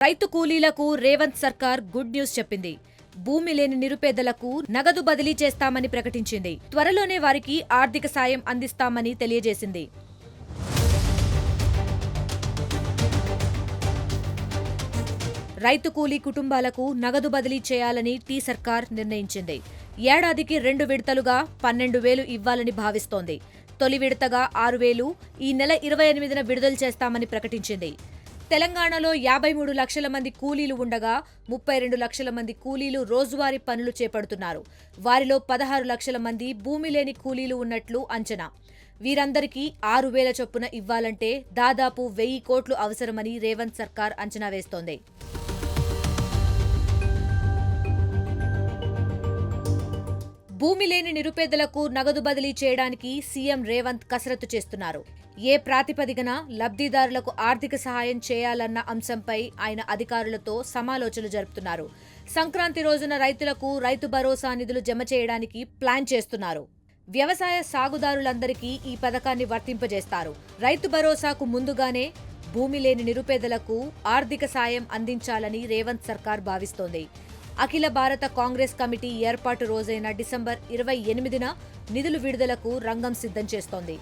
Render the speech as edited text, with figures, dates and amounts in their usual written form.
రైతు కూలీలకు రేవంత్ సర్కార్ గుడ్ న్యూస్ చెప్పింది. భూమి లేని నిరుపేదలకు నగదు బదిలీ చేస్తామని ప్రకటించింది. త్వరలోనే వారికి ఆర్థిక సాయం అందిస్తామని తెలియజేసింది. రైతు కూలీ కుటుంబాలకు నగదు బదిలీ చేయాలని సర్కార్ నిర్ణయించింది. ఏడాదికి 2 విడతలుగా 12,000 ఇవ్వాలని భావిస్తోంది. తొలి విడతగా 6,000 ఈ నెల 28న విడుదల చేస్తామని ప్రకటించింది. తెలంగాణలో 53 లక్షల మంది కూలీలు ఉండగా 32 లక్షల మంది కూలీలు రోజువారీ పనులు చేపడుతున్నారు. వారిలో 16 లక్షల మంది భూమి లేని కూలీలు ఉన్నట్లు అంచనా. వీరందరికీ 6,000 చొప్పున ఇవ్వాలంటే దాదాపు 1,000 కోట్లు అవసరమని రేవంత్ సర్కార్ అంచనా వేస్తోంది. భూమి లేని నిరుపేదలకు నగదు బదిలీ చేయడానికి సీఎం రేవంత్ కసరత్తు చేస్తున్నారు. ఏ ప్రాతిపదికన లబ్ధిదారులకు ఆర్థిక సహాయం చేయాలన్న అంశంపై ఆయన అధికారులతో సమాలోచనలు జరుపుతున్నారు. సంక్రాంతి రోజున రైతులకు రైతు భరోసా నిధులు జమ చేయడానికి ప్లాన్ చేస్తున్నారు. వ్యవసాయ సాగుదారులందరికీ ఈ పథకాన్ని వర్తింపజేస్తారు. రైతు భరోసాకు ముందుగానే భూమి లేని నిరుపేదలకు ఆర్థిక సాయం అందించాలని రేవంత్ సర్కార్ భావిస్తోంది. అఖిల భారత కాంగ్రెస్ కమిటీ ఏర్పాటు రోజైన డిసెంబర్ 28న నిధులు విడుదలకు రంగం సిద్ధం చేస్తోంది.